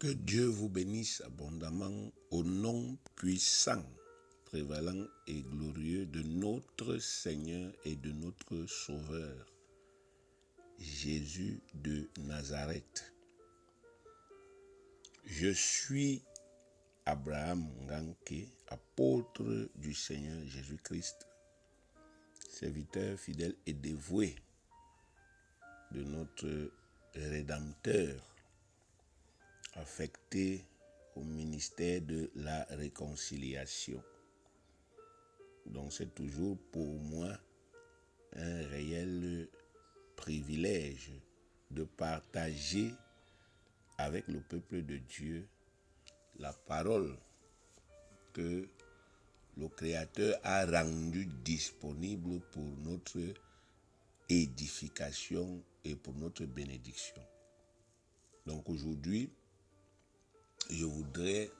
Que Dieu vous bénisse abondamment au nom puissant, prévalent et glorieux de notre Seigneur et de notre Sauveur, Jésus de Nazareth. Je suis Abraham Nganké, apôtre du Seigneur Jésus-Christ, serviteur fidèle et dévoué de notre Rédempteur, affecté au ministère de la réconciliation. Donc c'est toujours pour moi un réel privilège de partager avec le peuple de Dieu la parole que le Créateur a rendue disponible pour notre édification et pour notre bénédiction. Donc aujourd'hui, je voudrais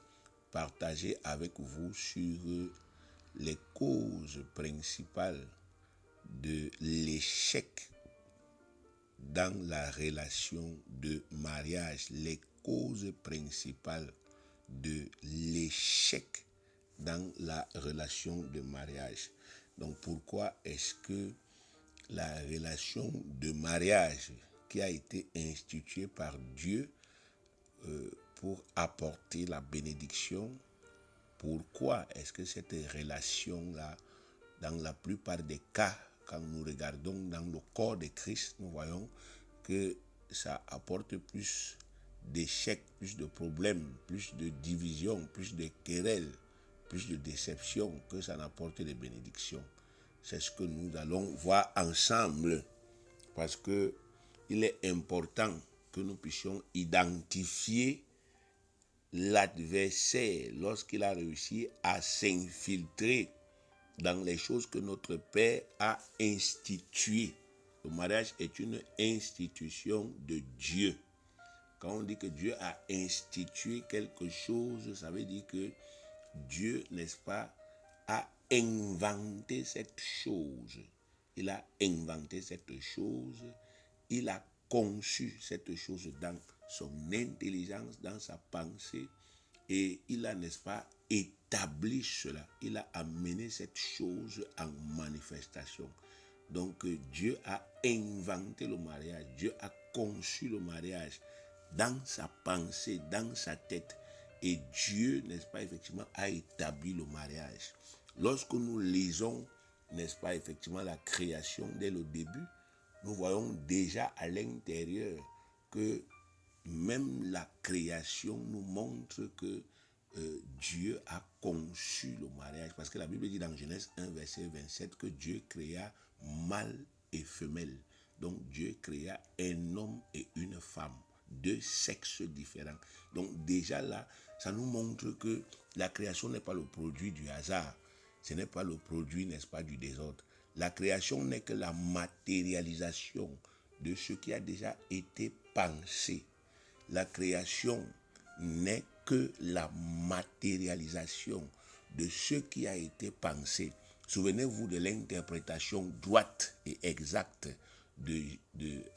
partager avec vous sur les causes principales de l'échec dans la relation de mariage. Les causes principales de l'échec dans la relation de mariage. Donc pourquoi est-ce que la relation de mariage qui a été instituée par Dieu pour apporter la bénédiction, pourquoi est-ce que cette relation-là, dans la plupart des cas, quand nous regardons dans le corps de Christ, nous voyons que ça apporte plus d'échecs, plus de problèmes, plus de divisions, plus de querelles, plus de déceptions que ça n'apporte de bénédictions. C'est ce que nous allons voir ensemble, parce que il est important que nous puissions identifier l'adversaire lorsqu'il a réussi à s'infiltrer dans les choses que notre Père a instituées. Le mariage est une institution de Dieu. Quand on dit que Dieu a institué quelque chose, ça veut dire que Dieu, n'est-ce pas, a inventé cette chose. Il a inventé cette chose. Il a conçu cette chose dans son intelligence, dans sa pensée. Et il a, n'est-ce pas, établi cela. Il a amené cette chose en manifestation. Donc Dieu a inventé le mariage. Dieu a conçu le mariage dans sa pensée, dans sa tête. Et Dieu, n'est-ce pas, effectivement, a établi le mariage. Lorsque nous lisons, n'est-ce pas, effectivement, la création dès le début, nous voyons déjà à l'intérieur que même la création nous montre que Dieu a conçu le mariage. Parce que la Bible dit dans Genèse 1, verset 27, que Dieu créa mâle et femelle. Donc Dieu créa un homme et une femme, deux sexes différents. Donc déjà là, ça nous montre que la création n'est pas le produit du hasard. Ce n'est pas le produit, n'est-ce pas, du désordre. La création n'est que la matérialisation de ce qui a déjà été pensé. La création n'est que la matérialisation de ce qui a été pensé. Souvenez-vous de l'interprétation droite et exacte de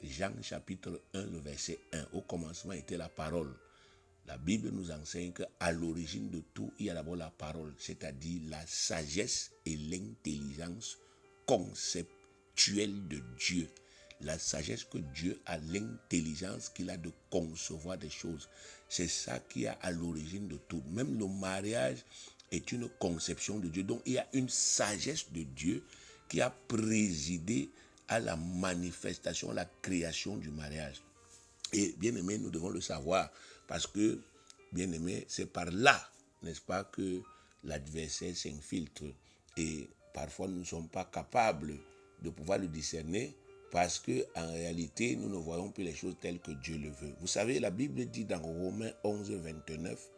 Jean chapitre 1, le verset 1. Au commencement était la parole. La Bible nous enseigne qu'à l'origine de tout, il y a d'abord la parole, c'est-à-dire la sagesse et l'intelligence conceptuelle de Dieu. La sagesse que Dieu a, l'intelligence qu'il a de concevoir des choses. C'est ça qui est à l'origine de tout. Même le mariage est une conception de Dieu. Donc il y a une sagesse de Dieu qui a présidé à la manifestation, à la création du mariage. Et bien aimé, nous devons le savoir, parce que, bien aimé, c'est par là, n'est-ce pas, que l'adversaire s'infiltre. Et parfois, nous ne sommes pas capables de pouvoir le discerner, parce que en réalité, nous ne voyons plus les choses telles que Dieu le veut. Vous savez, la Bible dit dans Romains 11, 29,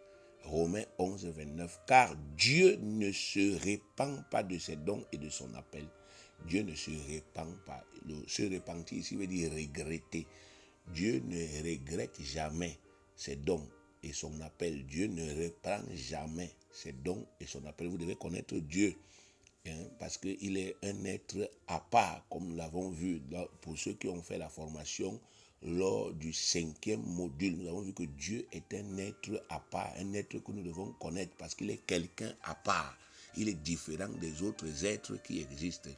car Dieu ne se répand pas de ses dons et de son appel. Dieu ne se répand pas. Se repentir ici veut dire regretter. Dieu ne regrette jamais ses dons et son appel. Dieu ne reprend jamais ses dons et son appel. Vous devez connaître Dieu, parce qu'il est un être à part, comme nous l'avons vu pour ceux qui ont fait la formation lors du 5e module. Nous avons vu que Dieu est un être à part, un être que nous devons connaître parce qu'il est quelqu'un à part. Il est différent des autres êtres qui existent.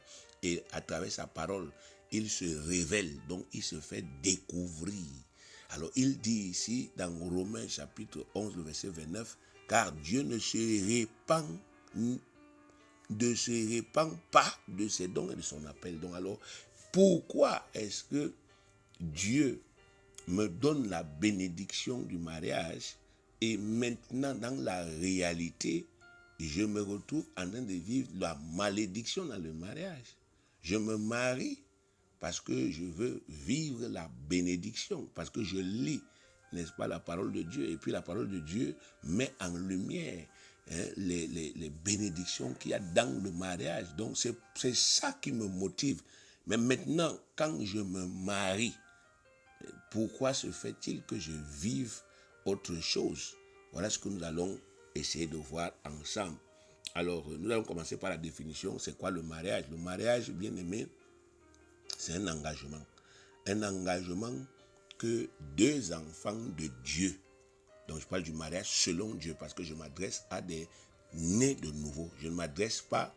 Et à travers sa parole, il se révèle, donc il se fait découvrir. Alors il dit ici dans Romains chapitre 11, le verset 29, car Dieu ne se répand pas de ses dons et de son appel. Donc alors, pourquoi est-ce que Dieu me donne la bénédiction du mariage et maintenant dans la réalité, je me retrouve en train de vivre la malédiction dans le mariage? Je me marie parce que je veux vivre la bénédiction, parce que je lis, n'est-ce pas, la parole de Dieu, et puis la parole de Dieu met en lumière les bénédictions qu'il y a dans le mariage. Donc c'est ça qui me motive. Mais maintenant, quand je me marie, pourquoi se fait-il que je vive autre chose? Voilà ce que nous allons essayer de voir ensemble. Alors, nous allons commencer par la définition. C'est quoi le mariage? Le mariage, bien aimé, c'est un engagement. Un engagement que deux enfants de Dieu. Donc, je parle du mariage selon Dieu parce que je m'adresse à des nés de nouveau. Je ne m'adresse pas,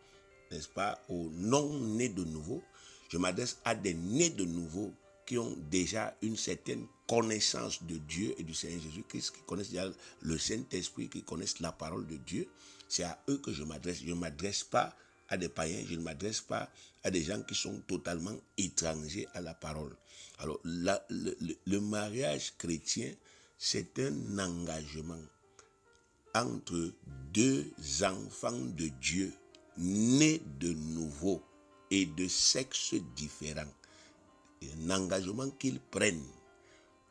n'est-ce pas, aux non-nés de nouveau. Je m'adresse à des nés de nouveau qui ont déjà une certaine connaissance de Dieu et du Seigneur Jésus-Christ, qui connaissent déjà le Saint-Esprit, qui connaissent la parole de Dieu. C'est à eux que je m'adresse. Je ne m'adresse pas à des païens, je ne m'adresse pas à des gens qui sont totalement étrangers à la parole. Alors, le mariage chrétien, c'est un engagement entre deux enfants de Dieu, nés de nouveau et de sexes différents. Un engagement qu'ils prennent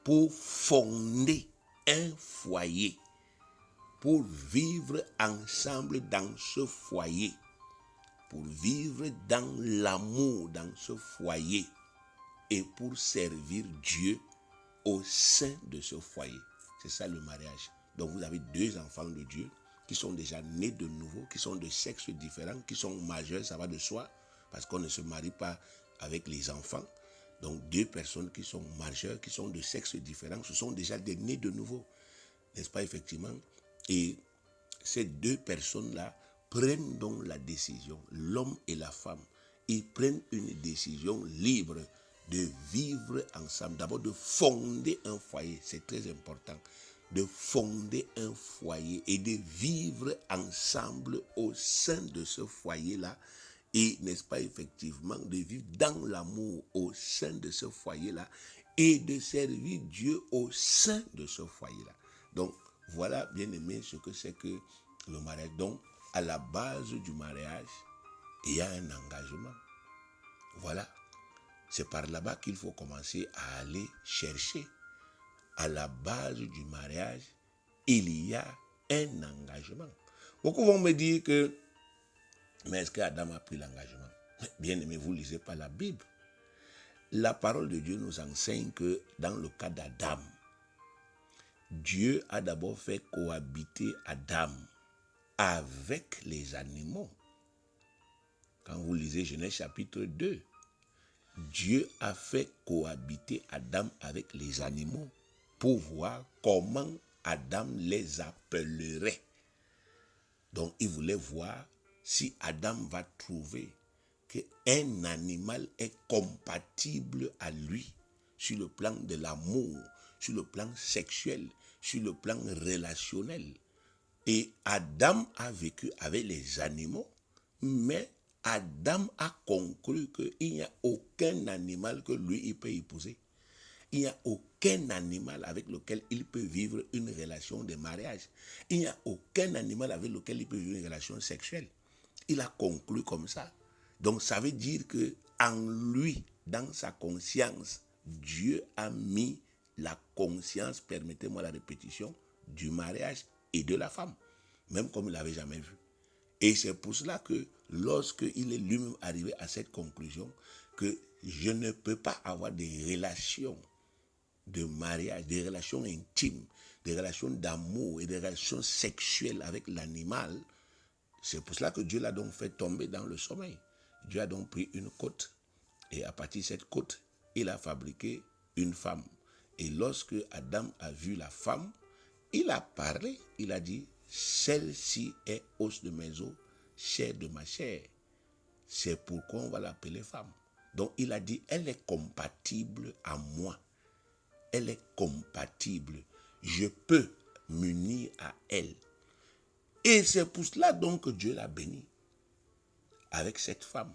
pour fonder un foyer, pour vivre ensemble dans ce foyer, pour vivre dans l'amour dans ce foyer et pour servir Dieu au sein de ce foyer. C'est ça le mariage. Donc vous avez deux enfants de Dieu qui sont déjà nés de nouveau, qui sont de sexes différents, qui sont majeurs, ça va de soi, parce qu'on ne se marie pas avec les enfants. Donc deux personnes qui sont majeures, qui sont de sexes différents, ce sont déjà des nés de nouveau, n'est-ce pas, effectivement? Et ces deux personnes-là prennent donc la décision, l'homme et la femme, ils prennent une décision libre de vivre ensemble, d'abord de fonder un foyer, c'est très important, de fonder un foyer et de vivre ensemble au sein de ce foyer-là. Et, n'est-ce pas, effectivement, de vivre dans l'amour au sein de ce foyer-là et de servir Dieu au sein de ce foyer-là. Donc, voilà, bien aimé, ce que c'est que le mariage. Donc, à la base du mariage, il y a un engagement. Voilà. C'est par là-bas qu'il faut commencer à aller chercher. À la base du mariage, il y a un engagement. Beaucoup vont me dire que mais est-ce qu'Adam a pris l'engagement? Bien aimé, vous ne lisez pas la Bible. La parole de Dieu nous enseigne que dans le cas d'Adam, Dieu a d'abord fait cohabiter Adam avec les animaux. Quand vous lisez Genèse chapitre 2, Dieu a fait cohabiter Adam avec les animaux pour voir comment Adam les appellerait. Donc il voulait voir si Adam va trouver qu'un animal est compatible à lui sur le plan de l'amour, sur le plan sexuel, sur le plan relationnel. Et Adam a vécu avec les animaux, mais Adam a conclu qu'il n'y a aucun animal que lui il peut épouser. Il n'y a aucun animal avec lequel il peut vivre une relation de mariage. Il n'y a aucun animal avec lequel il peut vivre une relation sexuelle. Il a conclu comme ça. Donc ça veut dire que en lui, dans sa conscience, Dieu a mis la conscience, permettez-moi la répétition, du mariage et de la femme, même comme il ne l'avait jamais vu. Et c'est pour cela que lorsqu'il est lui-même arrivé à cette conclusion, que je ne peux pas avoir des relations de mariage, des relations intimes, des relations d'amour et des relations sexuelles avec l'animal, c'est pour cela que Dieu l'a donc fait tomber dans le sommeil. Dieu a donc pris une côte et à partir de cette côte, il a fabriqué une femme. Et lorsque Adam a vu la femme, il a parlé, il a dit, celle-ci est os de mes os, chair de ma chair. C'est pourquoi on va l'appeler femme. Donc il a dit, elle est compatible à moi. Elle est compatible. Je peux m'unir à elle. Et c'est pour cela donc que Dieu l'a béni avec cette femme.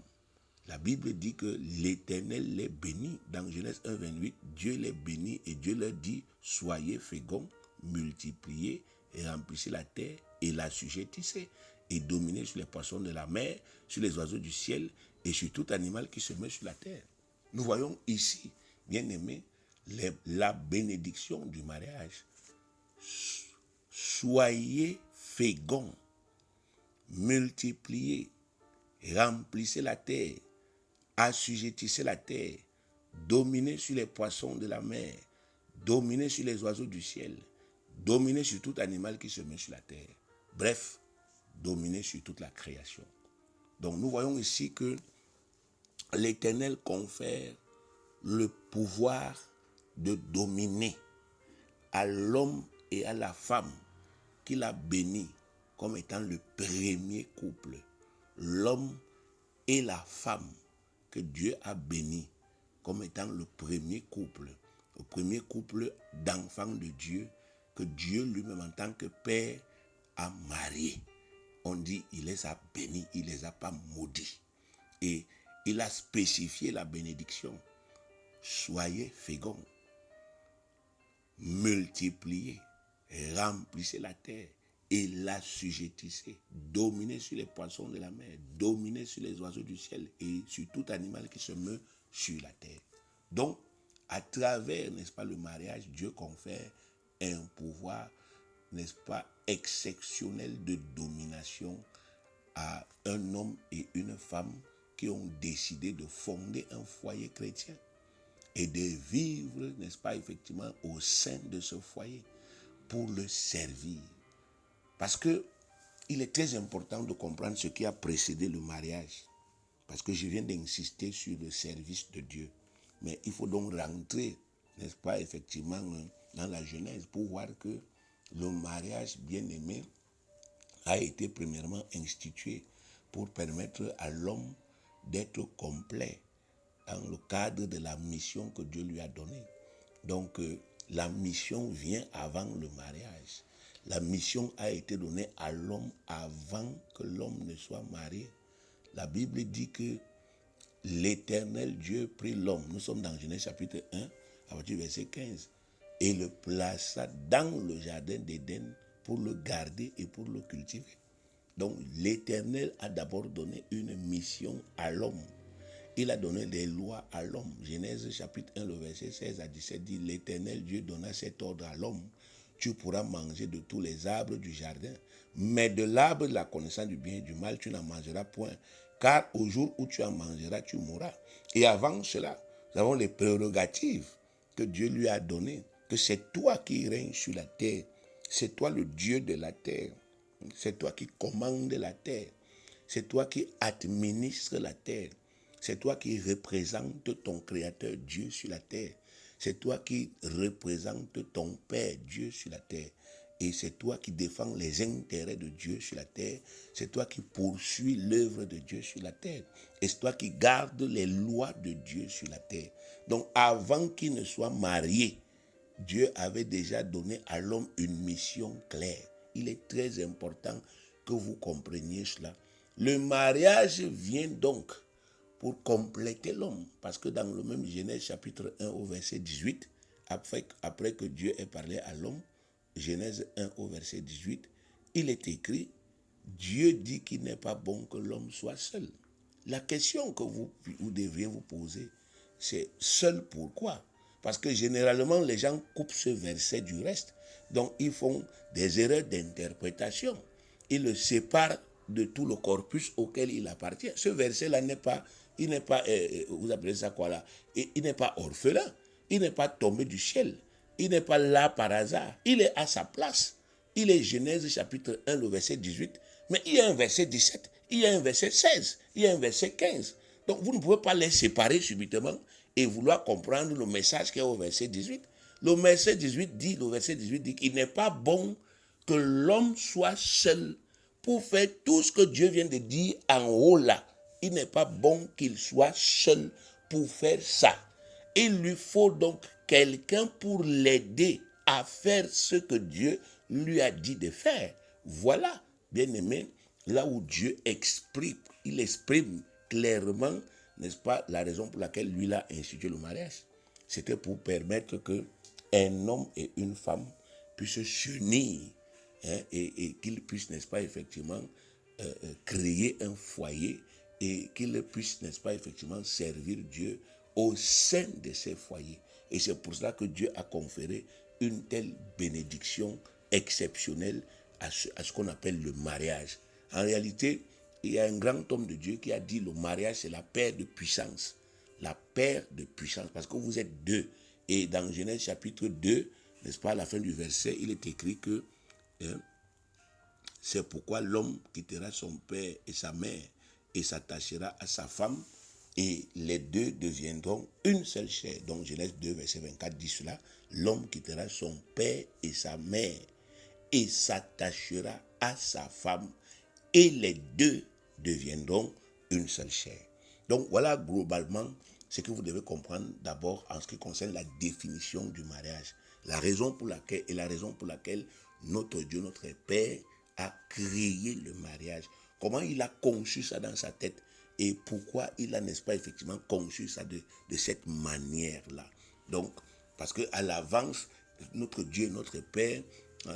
La Bible dit que l'Éternel les bénit. Dans Genèse 1, 28, Dieu les bénit et Dieu leur dit, soyez féconds, multipliez et remplissez la terre et l'assujettissez et dominez sur les poissons de la mer, sur les oiseaux du ciel et sur tout animal qui se met sur la terre. Nous voyons ici, bien aimés, la bénédiction du mariage. Soyez féconds, multipliez, remplissez la terre, assujettissez la terre, dominez sur les poissons de la mer, dominez sur les oiseaux du ciel, dominez sur tout animal qui se met sur la terre. Bref, dominez sur toute la création. Donc nous voyons ici que l'Éternel confère le pouvoir de dominer à l'homme et à la femme qu'il a béni comme étant le premier couple. L'homme et la femme que Dieu a béni comme étant le premier couple d'enfants de Dieu que Dieu lui-même en tant que Père a marié. On dit il les a bénis, il ne les a pas maudits. Et il a spécifié la bénédiction. Soyez féconds, multipliez, remplissez la terre et l'assujettissez. Dominez sur les poissons de la mer, dominez sur les oiseaux du ciel et sur tout animal qui se meut sur la terre. Donc, à travers, n'est-ce pas, le mariage, Dieu confère un pouvoir, n'est-ce pas, exceptionnel de domination à un homme et une femme qui ont décidé de fonder un foyer chrétien et de vivre, n'est-ce pas, effectivement, au sein de ce foyer pour le servir. Parce que il est très important de comprendre ce qui a précédé le mariage. Parce que je viens d'insister sur le service de Dieu. Mais il faut donc rentrer, n'est-ce pas, effectivement, dans la Genèse pour voir que le mariage bien-aimé a été premièrement institué pour permettre à l'homme d'être complet dans le cadre de la mission que Dieu lui a donnée. Donc, la mission vient avant le mariage. La mission a été donnée à l'homme avant que l'homme ne soit marié. La Bible dit que l'Éternel Dieu prit l'homme. Nous sommes dans Genèse chapitre 1, à partir du verset 15. Et le plaça dans le jardin d'Éden pour le garder et pour le cultiver. Donc l'Éternel a d'abord donné une mission à l'homme. Il a donné des lois à l'homme. Genèse chapitre 1, le verset 16 à 17 dit, l'Éternel Dieu donna cet ordre à l'homme. Tu pourras manger de tous les arbres du jardin, mais de l'arbre de la connaissance du bien et du mal, tu n'en mangeras point. Car au jour où tu en mangeras, tu mourras. Et avant cela, nous avons les prérogatives que Dieu lui a données, que c'est toi qui règnes sur la terre. C'est toi le Dieu de la terre. C'est toi qui commandes la terre. C'est toi qui administres la terre. C'est toi qui représentes ton Créateur Dieu sur la terre. C'est toi qui représentes ton Père Dieu sur la terre. Et c'est toi qui défends les intérêts de Dieu sur la terre. C'est toi qui poursuis l'œuvre de Dieu sur la terre. Et c'est toi qui gardes les lois de Dieu sur la terre. Donc avant qu'il ne soit marié, Dieu avait déjà donné à l'homme une mission claire. Il est très important que vous compreniez cela. Le mariage vient donc pour compléter l'homme. Parce que dans le même Genèse chapitre 1 au verset 18, après que Dieu ait parlé à l'homme, Genèse 1 au verset 18, il est écrit, Dieu dit qu'il n'est pas bon que l'homme soit seul. La question que vous devriez vous poser, c'est seul pourquoi? Parce que généralement, les gens coupent ce verset du reste. Donc, ils font des erreurs d'interprétation. Ils le séparent de tout le corpus auquel il appartient. Ce verset-là il n'est pas, vous appelez ça quoi là? Il n'est pas orphelin. Il n'est pas tombé du ciel. Il n'est pas là par hasard. Il est à sa place. Il est Genèse chapitre 1, le verset 18. Mais il y a un verset 17. Il y a un verset 16. Il y a un verset 15. Donc, vous ne pouvez pas les séparer subitement et vouloir comprendre le message qui est au verset 18. Le verset 18 dit qu'il n'est pas bon que l'homme soit seul pour faire tout ce que Dieu vient de dire en haut là. Il n'est pas bon qu'il soit seul pour faire ça. Il lui faut donc quelqu'un pour l'aider à faire ce que Dieu lui a dit de faire. Voilà, bien aimé, là où Dieu il exprime clairement, n'est-ce pas, la raison pour laquelle lui a institué le mariage. C'était pour permettre que un homme et une femme puissent s'unir, hein, et qu'ils puissent, n'est-ce pas, effectivement, créer un foyer et qu'ils puissent, n'est-ce pas, effectivement, servir Dieu au sein de ces foyers. Et c'est pour cela que Dieu a conféré une telle bénédiction exceptionnelle à ce qu'on appelle le mariage. En réalité, il y a un grand homme de Dieu qui a dit le mariage c'est la paire de puissance. La paire de puissance, parce que vous êtes deux. Et dans Genèse chapitre 2, n'est-ce pas, à la fin du verset, il est écrit que c'est pourquoi l'homme quittera son père et sa mère et s'attachera à sa femme et les deux deviendront une seule chair. Donc Genèse 2, verset 24 dit cela. L'homme quittera son père et sa mère et s'attachera à sa femme et les deux deviendront une seule chair. Donc voilà globalement ce que vous devez comprendre d'abord en ce qui concerne la définition du mariage. La raison pour laquelle notre Dieu, notre Père, a créé le mariage. Comment il a conçu ça dans sa tête et pourquoi il a, n'est-ce pas, effectivement conçu ça de cette manière-là. Donc, parce qu'à l'avance, notre Dieu, notre Père,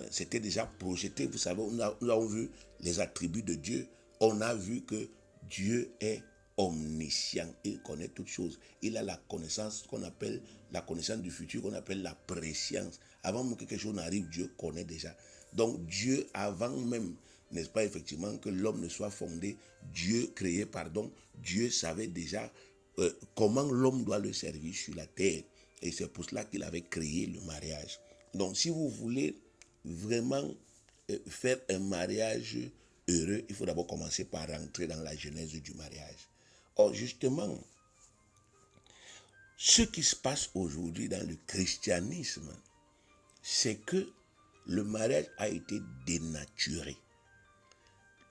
c'était déjà projeté. Vous savez, nous avons vu les attributs de Dieu. On a vu que Dieu est omniscient. Il connaît toutes choses. Il a la connaissance qu'on appelle la connaissance du futur, qu'on appelle la préscience. Avant que quelque chose n'arrive, Dieu connaît déjà. Donc Dieu, avant même, n'est-ce pas, effectivement, que l'homme ne soit fondé, Dieu savait déjà comment l'homme doit le servir sur la terre. Et c'est pour cela qu'il avait créé le mariage. Donc si vous voulez vraiment faire un mariage heureux, il faut d'abord commencer par rentrer dans la genèse du mariage. Or, justement, ce qui se passe aujourd'hui dans le christianisme, c'est que le mariage a été dénaturé.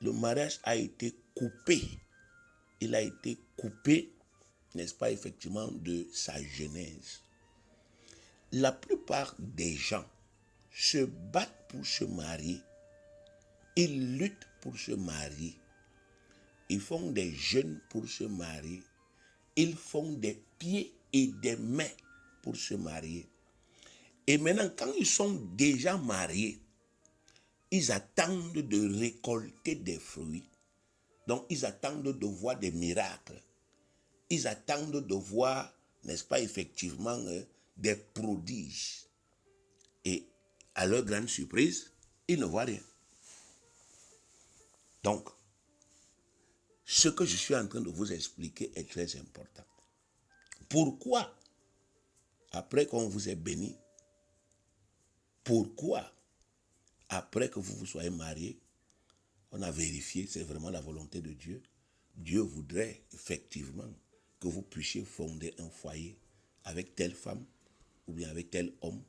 Le mariage a été coupé. Il a été coupé, n'est-ce pas, effectivement, de sa genèse. La plupart des gens se battent pour se marier. Ils luttent pour se marier. Ils font des jeûnes pour se marier. Ils font des pieds et des mains pour se marier. Et maintenant, quand ils sont déjà mariés, ils attendent de récolter des fruits. Donc, ils attendent de voir des miracles. Ils attendent de voir, n'est-ce pas, effectivement, des prodiges. Et à leur grande surprise, ils ne voient rien. Donc, ce que je suis en train de vous expliquer est très important. Pourquoi, après qu'on vous ait béni, pourquoi, après que vous vous soyez mariés, on a vérifié, c'est vraiment la volonté de Dieu. Dieu voudrait effectivement que vous puissiez fonder un foyer avec telle femme ou bien avec tel homme.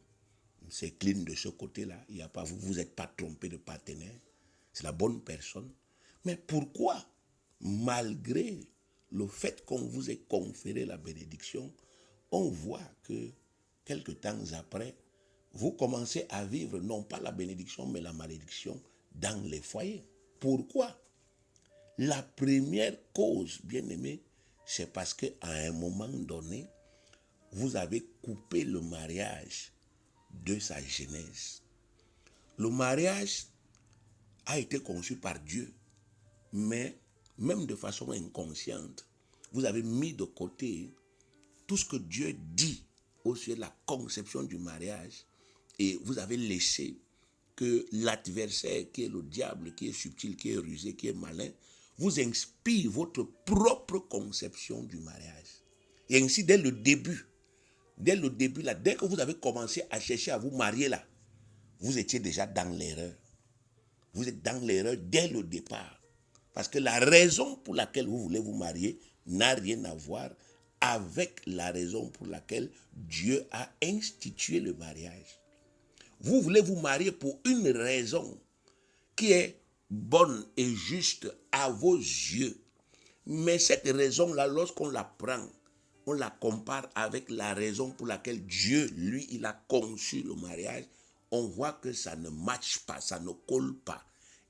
C'est clean de ce côté-là. Il y a pas, vous n'êtes pas trompé de partenaire. C'est la bonne personne. Mais pourquoi, malgré le fait qu'on vous ait conféré la bénédiction, on voit que quelque temps après, vous commencez à vivre non pas la bénédiction, mais la malédiction dans les foyers. Pourquoi? La première cause, bien aimé, c'est parce qu'à un moment donné, vous avez coupé le mariage de sa genèse. Le mariage a été conçu par Dieu, mais même de façon inconsciente, vous avez mis de côté tout ce que Dieu dit au sujet de la conception du mariage et vous avez laissé que l'adversaire, qui est le diable, qui est subtil, qui est rusé, qui est malin, vous inspire votre propre conception du mariage. Et ainsi, dès le début, là, dès que vous avez commencé à chercher à vous marier là, vous étiez déjà dans l'erreur. Vous êtes dans l'erreur dès le départ. Parce que la raison pour laquelle vous voulez vous marier n'a rien à voir avec la raison pour laquelle Dieu a institué le mariage. Vous voulez vous marier pour une raison qui est bonne et juste à vos yeux. Mais cette raison-là, lorsqu'on la prend, on la compare avec la raison pour laquelle Dieu, lui, il a conçu le mariage, on voit que ça ne matche pas, ça ne colle pas.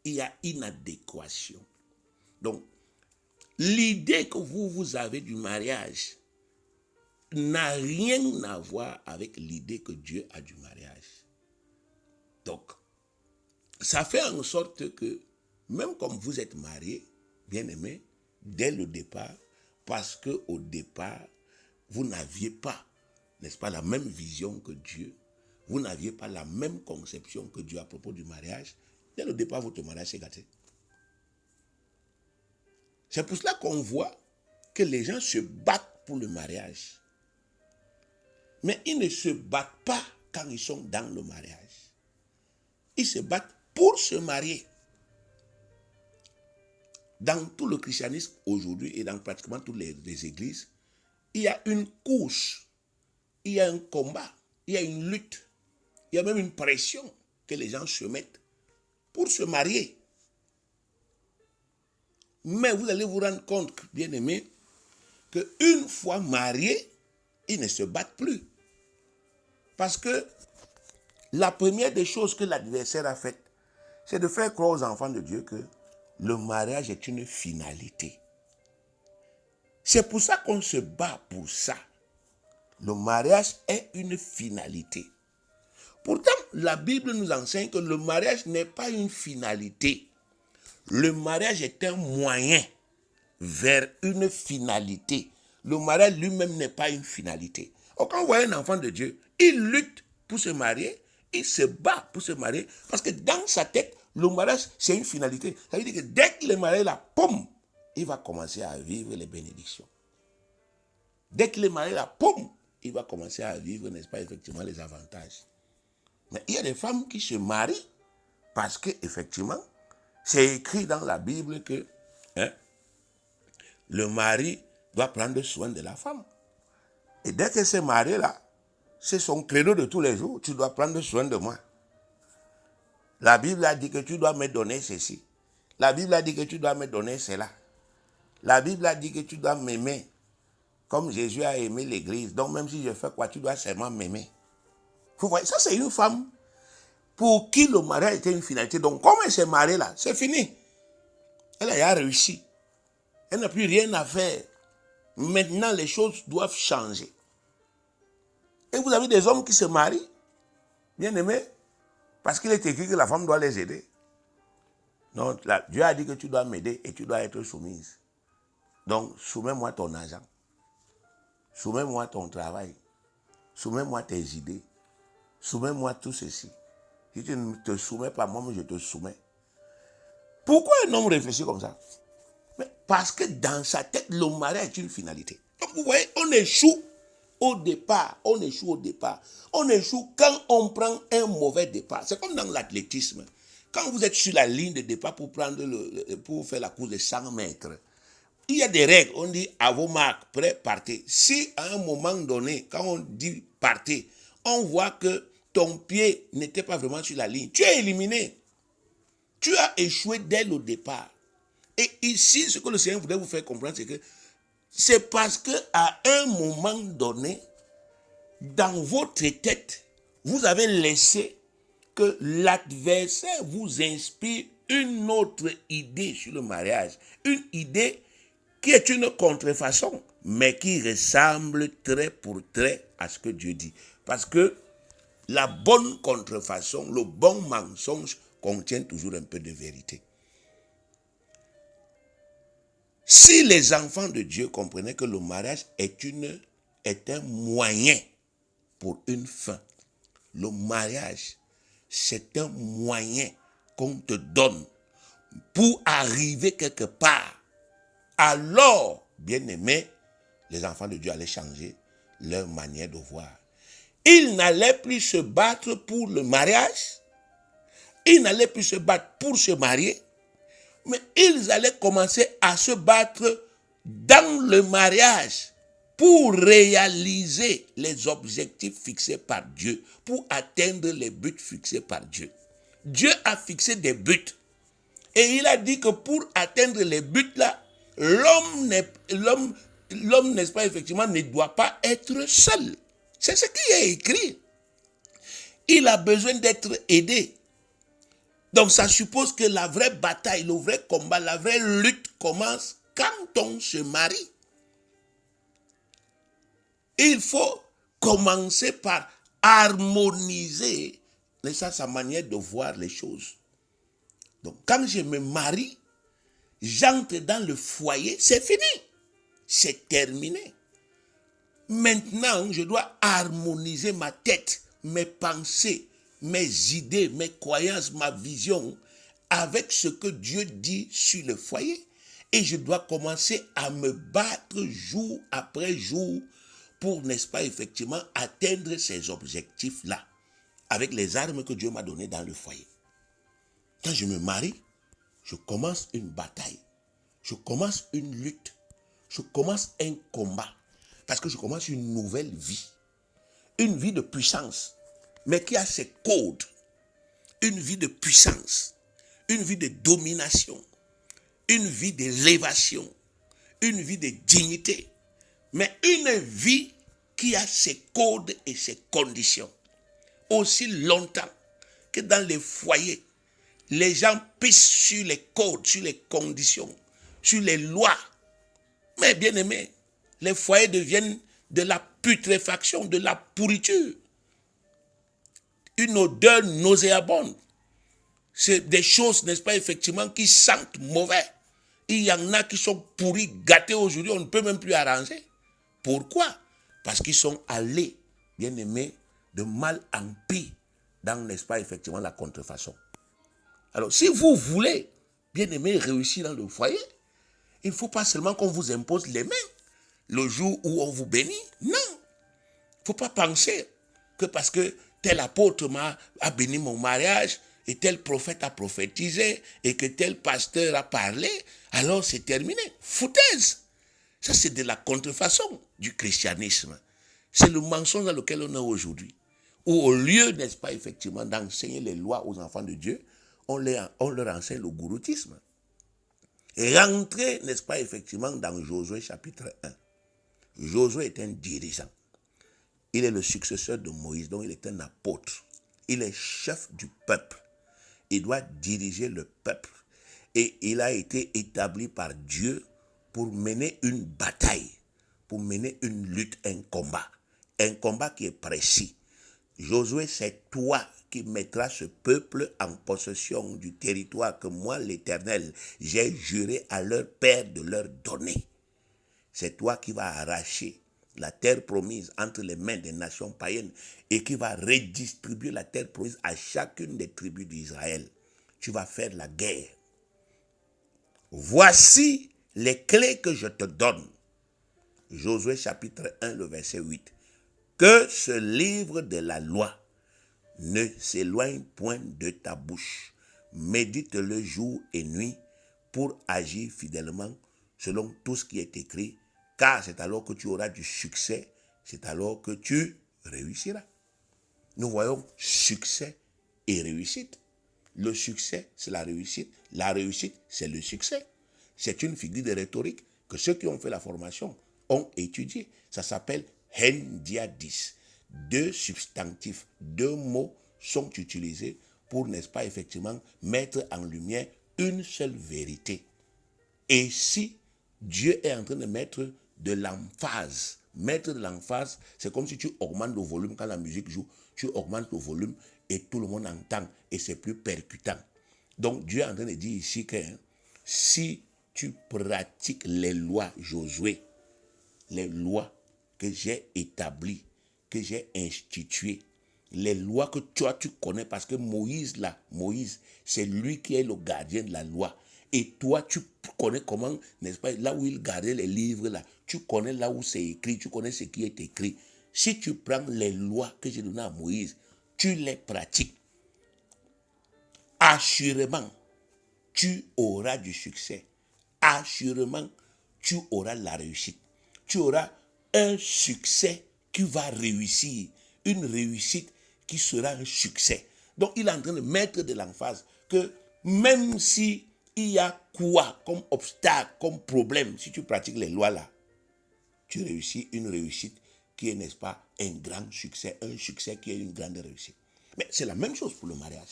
Il y a inadéquation. Donc, l'idée que vous avez du mariage n'a rien à voir avec l'idée que Dieu a du mariage. Donc, ça fait en sorte que, même comme vous êtes mariés, bien-aimés, dès le départ, parce qu'au départ, vous n'aviez pas, n'est-ce pas, la même vision que Dieu, vous n'aviez pas la même conception que Dieu à propos du mariage, dès le départ, votre mariage s'est gâté. C'est pour cela qu'on voit que les gens se battent pour le mariage. Mais ils ne se battent pas quand ils sont dans le mariage. Ils se battent pour se marier. Dans tout le christianisme aujourd'hui et dans pratiquement toutes les églises, il y a une course, il y a un combat, il y a une lutte, il y a même une pression que les gens se mettent pour se marier. Mais vous allez vous rendre compte, bien-aimés, qu'une fois mariés, ils ne se battent plus. Parce que la première des choses que l'adversaire a faites, c'est de faire croire aux enfants de Dieu que le mariage est une finalité. C'est pour ça qu'on se bat pour ça. Le mariage est une finalité. Pourtant, la Bible nous enseigne que le mariage n'est pas une finalité. Le mariage est un moyen vers une finalité. Le mariage lui-même n'est pas une finalité. Donc, quand vous voyez un enfant de Dieu, il lutte pour se marier, il se bat pour se marier, parce que dans sa tête, le mariage, c'est une finalité. Ça veut dire que dès qu'il est marié, là, poum, il va commencer à vivre les bénédictions. Dès qu'il est marié, là, poum, il va commencer à vivre, n'est-ce pas, effectivement, les avantages. Mais il y a des femmes qui se marient parce que, effectivement, c'est écrit dans la Bible que le mari doit prendre soin de la femme. Et dès qu'elle s'est mariée, là, c'est son credo de tous les jours. Tu dois prendre soin de moi. La Bible a dit que tu dois me donner ceci. La Bible a dit que tu dois me donner cela. La Bible a dit que tu dois m'aimer comme Jésus a aimé l'église. Donc même si je fais quoi, tu dois seulement m'aimer. Vous voyez, ça c'est une femme pour qui le mariage était une finalité. Donc comme elle s'est mariée là, c'est fini. Elle a réussi. Elle n'a plus rien à faire. Maintenant, les choses doivent changer. Et vous avez des hommes qui se marient, bien aimés, parce qu'il est écrit que la femme doit les aider. Non, Dieu a dit que tu dois m'aider et tu dois être soumise. Donc, soumets-moi ton argent. Soumets-moi ton travail. Soumets-moi tes idées. Soumets-moi tout ceci. Si tu ne te soumets pas, moi, je te soumets. Pourquoi un homme réfléchit comme ça? Mais parce que dans sa tête, le mariage est une finalité. Donc, vous voyez, on échoue au départ. On échoue au départ. On échoue quand on prend un mauvais départ. C'est comme dans l'athlétisme. Quand vous êtes sur la ligne de départ pour faire la course de 100 mètres, il y a des règles. On dit à vos marques, prêts, partez. Si à un moment donné, quand on dit partez, on voit que ton pied n'était pas vraiment sur la ligne, tu es éliminé. Tu as échoué dès le départ. Et ici, ce que le Seigneur voudrait vous faire comprendre, c'est que c'est parce qu'à un moment donné, dans votre tête, vous avez laissé que l'adversaire vous inspire une autre idée sur le mariage. Une idée qui est une contrefaçon, mais qui ressemble trait pour trait à ce que Dieu dit. Parce que la bonne contrefaçon, le bon mensonge contient toujours un peu de vérité. Si les enfants de Dieu comprenaient que le mariage est un moyen pour une fin, le mariage, c'est un moyen qu'on te donne pour arriver quelque part, alors, bien aimé, les enfants de Dieu allaient changer leur manière de voir. Ils n'allaient plus se battre pour le mariage, ils n'allaient plus se battre pour se marier, mais ils allaient commencer à se battre dans le mariage pour réaliser les objectifs fixés par Dieu, pour atteindre les buts fixés par Dieu. Dieu a fixé des buts. Et il a dit que pour atteindre les buts là, l'homme, n'est-ce pas, effectivement, ne doit pas être seul. C'est ce qui est écrit. Il a besoin d'être aidé. Donc ça suppose que la vraie bataille, le vrai combat, la vraie lutte commence quand on se marie. Il faut commencer par harmoniser sa manière de voir les choses. Donc quand je me marie, j'entre dans le foyer, c'est fini. C'est terminé. Maintenant, je dois harmoniser ma tête, mes pensées, mes idées, mes croyances, ma vision avec ce que Dieu dit sur le foyer. Et je dois commencer à me battre jour après jour pour, n'est-ce pas, effectivement, atteindre ces objectifs-là avec les armes que Dieu m'a données dans le foyer. Quand je me marie, je commence une bataille. Je commence une lutte. Je commence un combat. Parce que je commence une nouvelle vie. Une vie de puissance. Mais qui a ses codes. Une vie de puissance. Une vie de domination. Une vie d'élévation. Une vie de dignité. Mais une vie qui a ses codes et ses conditions. Aussi longtemps que dans les foyers, les gens pissent sur les codes, sur les conditions, sur les lois. Mais bien aimé, les foyers deviennent de la putréfaction, de la pourriture. Une odeur nauséabonde. C'est des choses, n'est-ce pas, effectivement, qui sentent mauvais. Il y en a qui sont pourris, gâtés aujourd'hui, on ne peut même plus arranger. Pourquoi? Parce qu'ils sont allés, bien aimé, de mal en pis dans, n'est-ce pas, effectivement, la contrefaçon. Alors, si vous voulez, bien aimé, réussir dans le foyer, il ne faut pas seulement qu'on vous impose les mains le jour où on vous bénit. Non. Il ne faut pas penser que parce que tel apôtre a béni mon mariage et tel prophète a prophétisé et que tel pasteur a parlé, alors c'est terminé. Foutaise. Ça, c'est de la contrefaçon du christianisme. C'est le mensonge dans lequel on est aujourd'hui. Où au lieu, n'est-ce pas, effectivement, d'enseigner les lois aux enfants de Dieu, on leur enseigne le gouroutisme. Et rentrer, n'est-ce pas, effectivement, dans Josué chapitre 1. Josué est un dirigeant. Il est le successeur de Moïse, donc il est un apôtre. Il est chef du peuple. Il doit diriger le peuple. Et il a été établi par Dieu pour mener une bataille, pour mener une lutte, un combat qui est précis. Josué, c'est toi qui mettras ce peuple en possession du territoire que moi, l'Éternel, j'ai juré à leur père de leur donner. C'est toi qui vas arracher la terre promise entre les mains des nations païennes et qui va redistribuer la terre promise à chacune des tribus d'Israël. Tu vas faire la guerre. Voici les clés que je te donne. Josué chapitre 1, le verset 8. Que ce livre de la loi ne s'éloigne point de ta bouche. Médite-le jour et nuit pour agir fidèlement selon tout ce qui est écrit, car c'est alors que tu auras du succès, c'est alors que tu réussiras. Nous voyons succès et réussite. Le succès, c'est la réussite. La réussite, c'est le succès. C'est une figure de rhétorique que ceux qui ont fait la formation ont étudié. Ça s'appelle hendiadys. 2 substantifs, 2 mots sont utilisés pour, n'est-ce pas, effectivement, mettre en lumière une seule vérité. Et si Dieu est en train de mettre de l'emphase, c'est comme si tu augmentes le volume quand la musique joue, tu augmentes le volume et tout le monde entend et c'est plus percutant. Donc Dieu est en train de dire ici que si tu pratiques les lois, Josué, les lois que j'ai établies, que j'ai instituées, les lois que toi tu connais, parce que Moïse, c'est lui qui est le gardien de la loi. Et toi, tu connais comment, n'est-ce pas, là où il gardait les livres, là, tu connais là où c'est écrit, tu connais ce qui est écrit. Si tu prends les lois que j'ai données à Moïse, tu les pratiques, assurément, tu auras du succès. Assurément, tu auras la réussite. Tu auras un succès qui va réussir, une réussite qui sera un succès. Donc il est en train de mettre de l'emphase que même si il y a quoi comme obstacle, comme problème, si tu pratiques les lois là, tu réussis une réussite qui est, n'est-ce pas, un grand succès, un succès qui est une grande réussite. Mais c'est la même chose pour le mariage.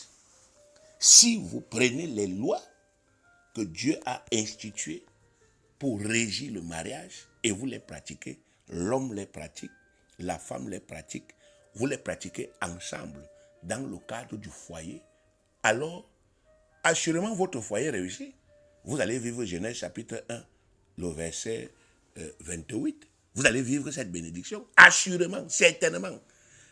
Si vous prenez les lois que Dieu a instituées pour régir le mariage et vous les pratiquez, l'homme les pratique, la femme les pratique, vous les pratiquez ensemble dans le cadre du foyer, alors assurément votre foyer réussit. Vous allez vivre Genèse chapitre 1, le verset 28. Vous allez vivre cette bénédiction, assurément, certainement.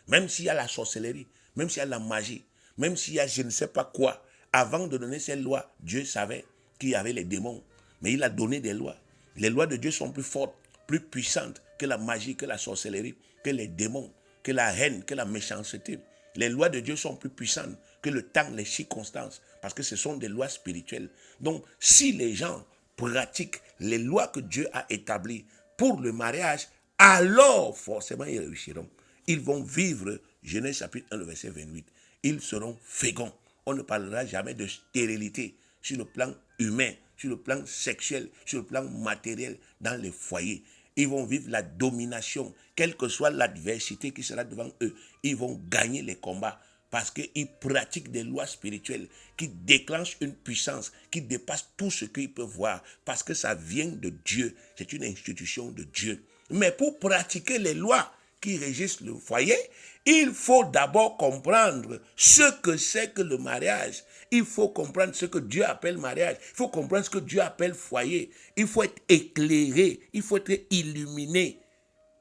Même s'il y a la sorcellerie, même s'il y a la magie, même s'il y a je ne sais pas quoi. Avant de donner ces lois, Dieu savait qu'il y avait les démons. Mais il a donné des lois. Les lois de Dieu sont plus fortes, plus puissantes que la magie, que la sorcellerie, que les démons, que la haine, que la méchanceté. Les lois de Dieu sont plus puissantes que le temps, les circonstances, parce que ce sont des lois spirituelles. Donc, si les gens pratiquent les lois que Dieu a établies pour le mariage, alors forcément ils réussiront. Ils vont vivre, Genèse chapitre 1, le verset 28. Ils seront féconds. On ne parlera jamais de stérilité sur le plan humain, sur le plan sexuel, sur le plan matériel, dans les foyers. Ils vont vivre la domination, quelle que soit l'adversité qui sera devant eux. Ils vont gagner les combats parce qu'ils pratiquent des lois spirituelles qui déclenchent une puissance qui dépasse tout ce qu'ils peuvent voir parce que ça vient de Dieu. C'est une institution de Dieu. Mais pour pratiquer les lois qui régissent le foyer, il faut d'abord comprendre ce que c'est que le mariage. Il faut comprendre ce que Dieu appelle mariage. Il faut comprendre ce que Dieu appelle foyer. Il faut être éclairé. Il faut être illuminé.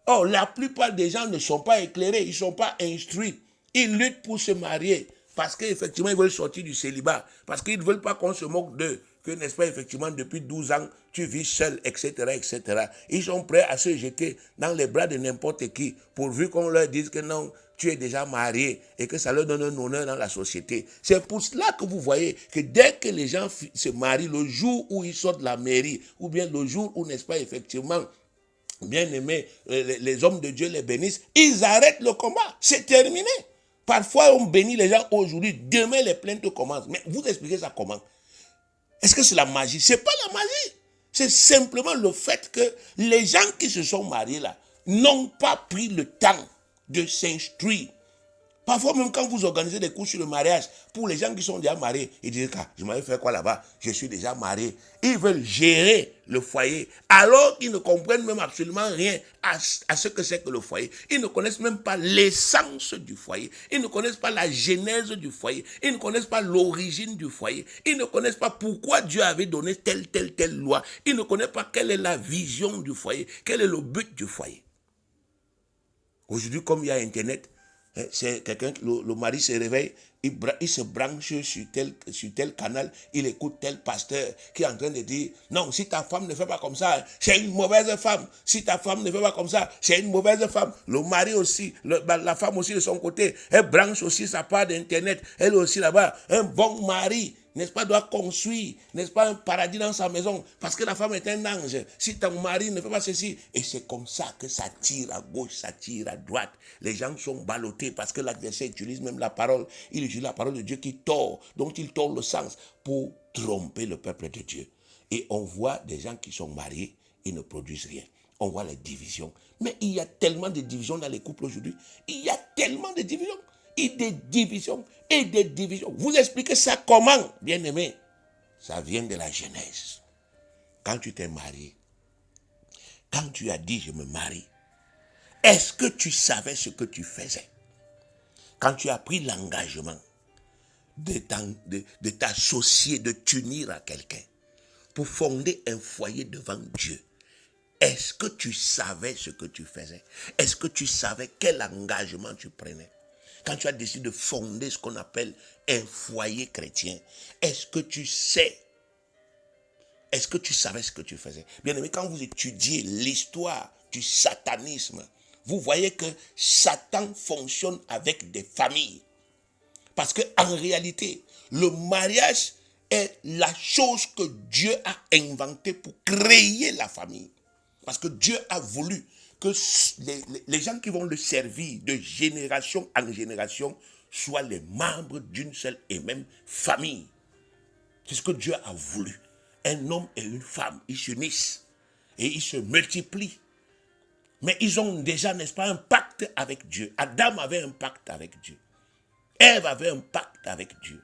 Or, la plupart des gens ne sont pas éclairés. Ils ne sont pas instruits. Ils luttent pour se marier parce qu'effectivement, ils veulent sortir du célibat. Parce qu'ils ne veulent pas qu'on se moque d'eux. Que, n'est-ce pas, effectivement, depuis 12 ans, tu vis seul, etc., etc. Ils sont prêts à se jeter dans les bras de n'importe qui, pourvu qu'on leur dise que non, tu es déjà marié et que ça leur donne un honneur dans la société. C'est pour cela que vous voyez que dès que les gens se marient, le jour où ils sortent de la mairie, ou bien le jour où, n'est-ce pas, effectivement, bien aimé, les hommes de Dieu les bénissent, ils arrêtent le combat. C'est terminé. Parfois, on bénit les gens aujourd'hui, demain les plaintes commencent. Mais vous expliquez ça comment? Est-ce que c'est la magie? C'est pas la magie. C'est simplement le fait que les gens qui se sont mariés là n'ont pas pris le temps de s'instruire. Parfois même quand vous organisez des cours sur le mariage, pour les gens qui sont déjà mariés, ils disent ah, je m'avais fait quoi là-bas? Je suis déjà marié. Ils veulent gérer le foyer, alors qu'ils ne comprennent même absolument rien à ce que c'est que le foyer. Ils ne connaissent même pas l'essence du foyer. Ils ne connaissent pas la genèse du foyer. Ils ne connaissent pas l'origine du foyer. Ils ne connaissent pas pourquoi Dieu avait donné telle loi. Ils ne connaissent pas quelle est la vision du foyer, quel est le but du foyer. Aujourd'hui, comme il y a Internet, c'est quelqu'un, le mari se réveille, il se branche sur tel canal, il écoute tel pasteur qui est en train de dire non, si ta femme ne fait pas comme ça, c'est une mauvaise femme. Si ta femme ne fait pas comme ça, c'est une mauvaise femme. Le mari aussi, la femme aussi de son côté, elle branche aussi sa part d'internet, elle aussi là-bas. Un bon mari, n'est-ce pas, doit construire, n'est-ce pas, un paradis dans sa maison, parce que la femme est un ange. Si ton mari ne fait pas ceci, et c'est comme ça que ça tire à gauche, ça tire à droite. Les gens sont ballottés parce que l'adversaire utilise même la parole. Il utilise la parole de Dieu qui tord, donc il tord le sens pour tromper le peuple de Dieu. Et on voit des gens qui sont mariés, ils ne produisent rien. On voit les divisions. Mais il y a tellement de divisions dans les couples aujourd'hui. Il y a tellement de divisions. Et des divisions et des divisions. Vous expliquez ça comment, bien aimé? Ça vient de la Genèse. Quand tu t'es marié, quand tu as dit je me marie, est-ce que tu savais ce que tu faisais? Quand tu as pris l'engagement de t'associer, de t'unir à quelqu'un pour fonder un foyer devant Dieu, est-ce que tu savais ce que tu faisais? Est-ce que tu savais quel engagement tu prenais? Quand tu as décidé de fonder ce qu'on appelle un foyer chrétien, est-ce que tu sais? Est-ce que tu savais ce que tu faisais? Bien aimé, quand vous étudiez l'histoire du satanisme, vous voyez que Satan fonctionne avec des familles. Parce qu'en réalité, le mariage est la chose que Dieu a inventée pour créer la famille. Parce que Dieu a voulu que les gens qui vont le servir de génération en génération soient les membres d'une seule et même famille. C'est ce que Dieu a voulu. Un homme et une femme, ils s'unissent et ils se multiplient. Mais ils ont déjà, n'est-ce pas, un pacte avec Dieu. Adam avait un pacte avec Dieu. Ève avait un pacte avec Dieu.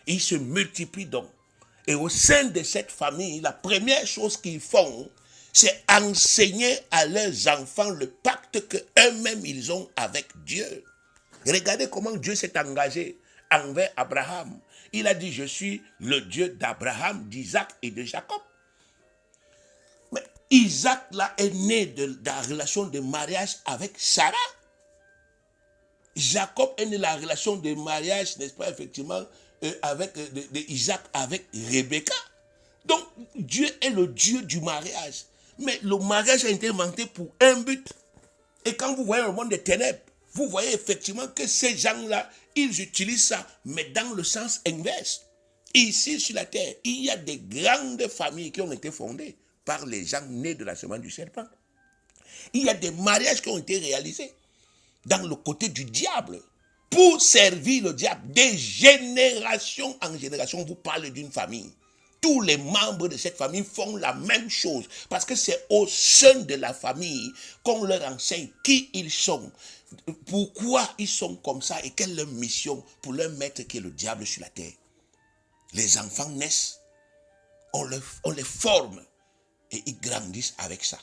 Ils se multiplient donc. Et au sein de cette famille, la première chose qu'ils font, c'est enseigner à leurs enfants le pacte qu'eux-mêmes ils ont avec Dieu. Regardez comment Dieu s'est engagé envers Abraham. Il a dit, je suis le Dieu d'Abraham, d'Isaac et de Jacob. Mais Isaac là est né de la relation de mariage avec Sarah. Jacob est né de la relation de mariage, n'est-ce pas, effectivement, avec Isaac avec Rebecca. Donc, Dieu est le Dieu du mariage. Mais le mariage a été inventé pour un but. Et quand vous voyez le monde des ténèbres, vous voyez effectivement que ces gens-là, ils utilisent ça, mais dans le sens inverse. Ici, sur la terre, il y a des grandes familles qui ont été fondées par les gens nés de la semence du serpent. Il y a des mariages qui ont été réalisés dans le côté du diable, pour servir le diable. Des générations en génération, vous parlez d'une famille. Tous les membres de cette famille font la même chose, parce que c'est au sein de la famille qu'on leur enseigne qui ils sont, pourquoi ils sont comme ça et quelle est leur mission pour leur maître qui est le diable sur la terre. Les enfants naissent, on les forme et ils grandissent avec ça.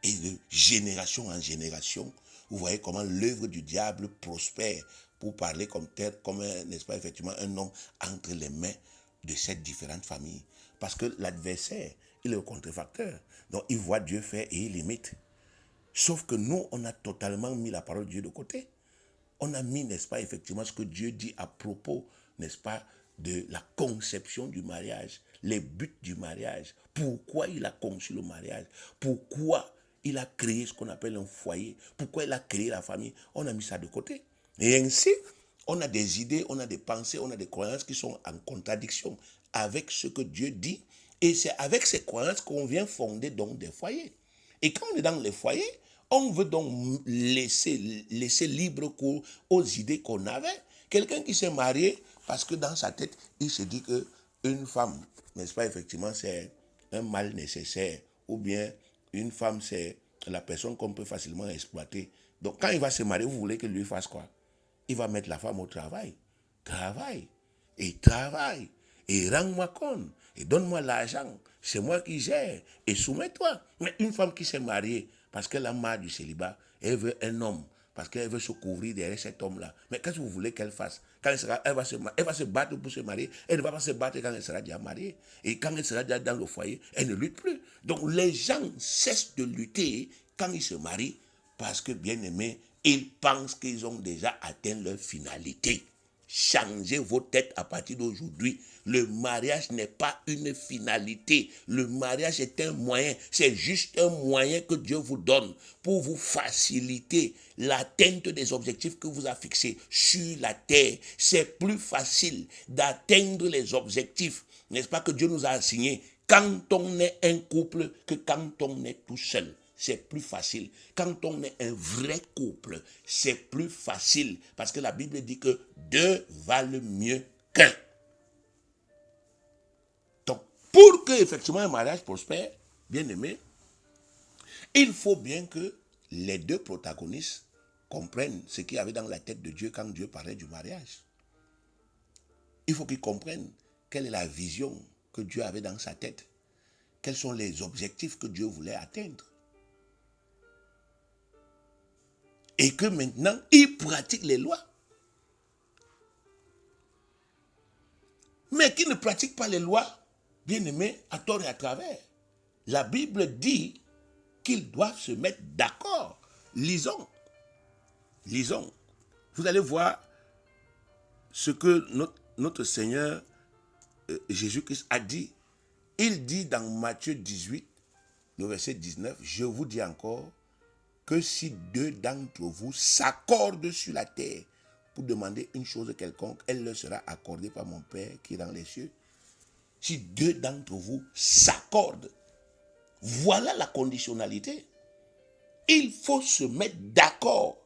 Et de génération en génération, vous voyez comment l'œuvre du diable prospère, pour parler comme tel, comme n'est-ce pas, effectivement, un homme entre les mains de ces différentes familles. Parce que l'adversaire, il est le contrefacteur. Donc il voit Dieu faire et il imite. Sauf que nous, on a totalement mis la parole de Dieu de côté. On a mis, n'est-ce pas, effectivement, ce que Dieu dit à propos, n'est-ce pas, de la conception du mariage, les buts du mariage, pourquoi il a conçu le mariage, pourquoi il a créé ce qu'on appelle un foyer, pourquoi il a créé la famille. On a mis ça de côté. Et ainsi, on a des idées, on a des pensées, on a des croyances qui sont en contradiction avec ce que Dieu dit. Et c'est avec ces croyances qu'on vient fonder donc des foyers. Et quand on est dans les foyers, on veut donc laisser libre cours aux idées qu'on avait. Quelqu'un qui s'est marié, parce que dans sa tête, il se dit qu'une femme, n'est-ce pas, effectivement, c'est un mal nécessaire. Ou bien, une femme, c'est la personne qu'on peut facilement exploiter. Donc, quand il va se marier, vous voulez qu'il lui fasse quoi? Il va mettre la femme au travail. Travaille. Et rends-moi compte. Et donne-moi l'argent. C'est moi qui gère. Et soumets-toi. Mais une femme qui s'est mariée, parce qu'elle a marre du célibat, elle veut un homme, parce qu'elle veut se couvrir derrière cet homme-là. Mais qu'est-ce que vous voulez qu'elle fasse? Quand elle va se battre pour se marier. Elle ne va pas se battre quand elle sera déjà mariée. Et quand elle sera déjà dans le foyer, elle ne lutte plus. Donc les gens cessent de lutter quand ils se marient, parce que, bien aimés, ils pensent qu'ils ont déjà atteint leur finalité. Changez vos têtes à partir d'aujourd'hui. Le mariage n'est pas une finalité. Le mariage est un moyen. C'est juste un moyen que Dieu vous donne pour vous faciliter l'atteinte des objectifs que vous avez fixés sur la terre. C'est plus facile d'atteindre les objectifs, n'est-ce pas, que Dieu nous a assignés quand on est un couple que quand on est tout seul. C'est plus facile. Quand on est un vrai couple, c'est plus facile. Parce que la Bible dit que deux valent mieux qu'un. Donc, pour que effectivement un mariage prospère, bien aimé, il faut bien que les deux protagonistes comprennent ce qu'il y avait dans la tête de Dieu quand Dieu parlait du mariage. Il faut qu'ils comprennent quelle est la vision que Dieu avait dans sa tête. Quels sont les objectifs que Dieu voulait atteindre. Et que maintenant, ils pratiquent les lois. Mais qui ne pratiquent pas les lois, bien aimés, à tort et à travers. La Bible dit qu'ils doivent se mettre d'accord. Lisons. Vous allez voir ce que notre Seigneur Jésus-Christ a dit. Il dit dans Matthieu 18, le verset 19, je vous dis encore, que si deux d'entre vous s'accordent sur la terre pour demander une chose quelconque, elle leur sera accordée par mon Père qui est dans les cieux. Si deux d'entre vous s'accordent, voilà la conditionnalité. il faut se mettre d'accord.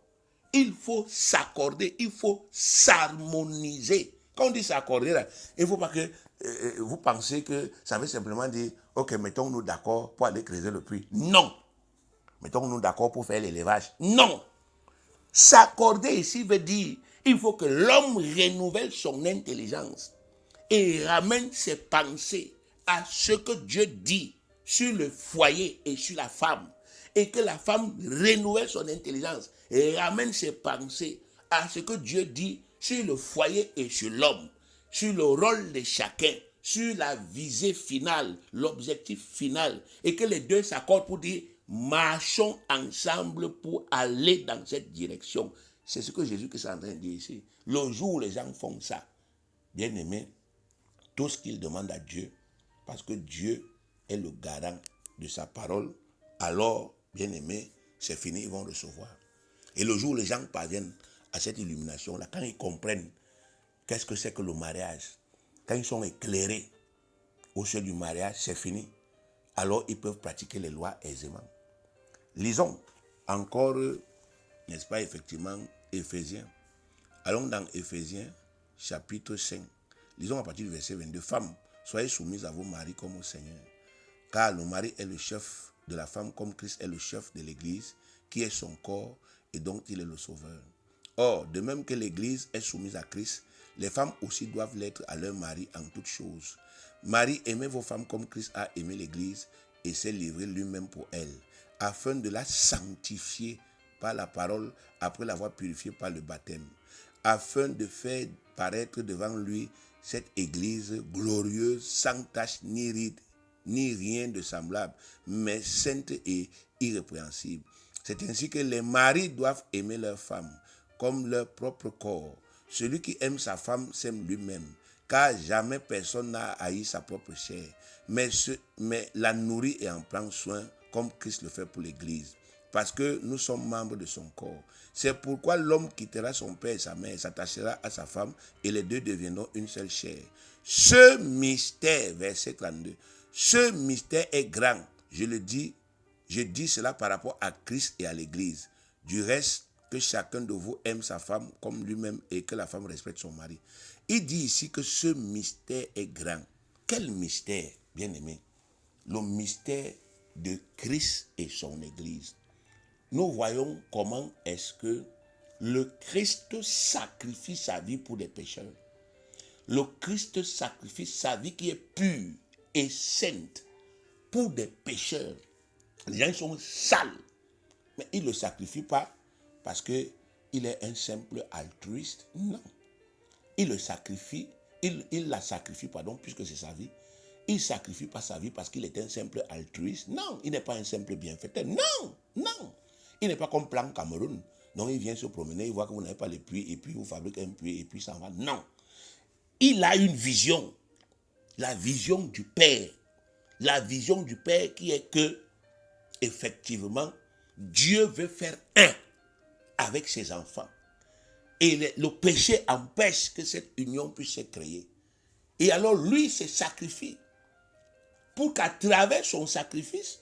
Il faut s'accorder, il faut s'harmoniser. Quand on dit s'accorder, là, il ne faut pas que vous pensez que ça veut simplement dire, ok, mettons-nous d'accord pour aller creuser le puits. Non. Mettons-nous d'accord pour faire l'élevage. Non. S'accorder ici veut dire, il faut que l'homme renouvelle son intelligence et ramène ses pensées à ce que Dieu dit sur le foyer et sur la femme. Et que la femme renouvelle son intelligence et ramène ses pensées à ce que Dieu dit sur le foyer et sur l'homme, sur le rôle de chacun, sur la visée finale, l'objectif final. Et que les deux s'accordent pour dire, marchons ensemble pour aller dans cette direction. C'est ce que Jésus est en train de dire ici. Le jour où les gens font ça, bien aimé, tout ce qu'ils demandent à Dieu, parce que Dieu est le garant de sa parole, alors, bien aimé, c'est fini, ils vont recevoir. Et le jour où les gens parviennent à cette illumination-là, quand ils comprennent qu'est-ce que c'est que le mariage, quand ils sont éclairés au sujet du mariage, c'est fini. Alors, ils peuvent pratiquer les lois aisément. Lisons encore, n'est-ce pas, effectivement, Éphésiens. Allons dans Éphésiens, chapitre 5. Lisons à partir du verset 22. Femmes, soyez soumises à vos maris comme au Seigneur. Car le mari est le chef de la femme comme Christ est le chef de l'Église, qui est son corps et dont il est le sauveur. Or, de même que l'Église est soumise à Christ, les femmes aussi doivent l'être à leur mari en toutes choses. Marie, aimez vos femmes comme Christ a aimé l'Église et s'est livré lui-même pour elle, afin de la sanctifier par la parole après l'avoir purifiée par le baptême, afin de faire paraître devant lui cette Église glorieuse, sans tache ni ride, ni rien de semblable, mais sainte et irrépréhensible. C'est ainsi que les maris doivent aimer leurs femmes comme leur propre corps. Celui qui aime sa femme s'aime lui-même, car jamais personne n'a haï sa propre chair, mais la nourrit et en prend soin, comme Christ le fait pour l'Église, parce que nous sommes membres de son corps. C'est pourquoi l'homme quittera son père et sa mère, s'attachera à sa femme, et les deux deviendront une seule chair. Ce mystère, verset 32, ce mystère est grand. Je dis cela par rapport à Christ et à l'Église. Du reste, que chacun de vous aime sa femme comme lui-même et que la femme respecte son mari. Il dit ici que ce mystère est grand. Quel mystère, bien-aimé? Le mystère de Christ et son Église. Nous voyons comment est-ce que le Christ sacrifie sa vie pour les pécheurs. Le Christ sacrifie sa vie qui est pure et sainte pour des pécheurs. Les gens sont sales, mais il ne le sacrifie pas parce qu'il est un simple altruiste. Non. Il le sacrifie, il la sacrifie, puisque c'est sa vie. Il ne sacrifie pas sa vie parce qu'il est un simple altruiste. Non, il n'est pas un simple bienfaiteur. Non, non. Il n'est pas comme Plan Cameroun. Donc il vient se promener, il voit que vous n'avez pas les puits, et puis vous fabriquez un puits, et puis ça va. Non. Il a une vision. La vision du Père. La vision du Père qui est que, effectivement, Dieu veut faire un avec ses enfants. Et le péché empêche que cette union puisse se créer. Et alors lui se sacrifie pour qu'à travers son sacrifice,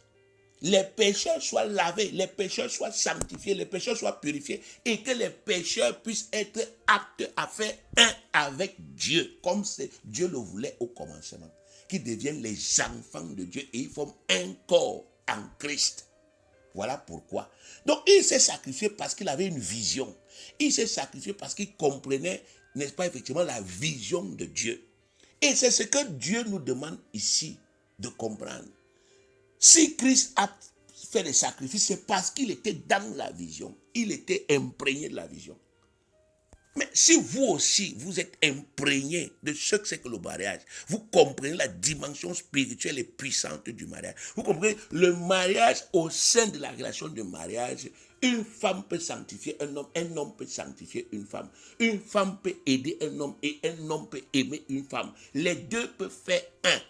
les pécheurs soient lavés, les pécheurs soient sanctifiés, les pécheurs soient purifiés et que les pécheurs puissent être aptes à faire un avec Dieu, comme Dieu le voulait au commencement, qu'ils deviennent les enfants de Dieu et ils forment un corps en Christ. Voilà pourquoi. Donc il s'est sacrifié parce qu'il avait une vision. Il s'est sacrifié parce qu'il comprenait, n'est-ce pas, effectivement, la vision de Dieu. Et c'est ce que Dieu nous demande ici de comprendre. Si Christ a fait des sacrifices, c'est parce qu'il était dans la vision. Il était imprégné de la vision. Mais si vous aussi, vous êtes imprégné de ce que c'est que le mariage, vous comprenez la dimension spirituelle et puissante du mariage. Vous comprenez le mariage au sein de la relation de mariage. Une femme peut sanctifier un homme peut sanctifier une femme peut aider un homme et un homme peut aimer une femme. Les deux peuvent faire un,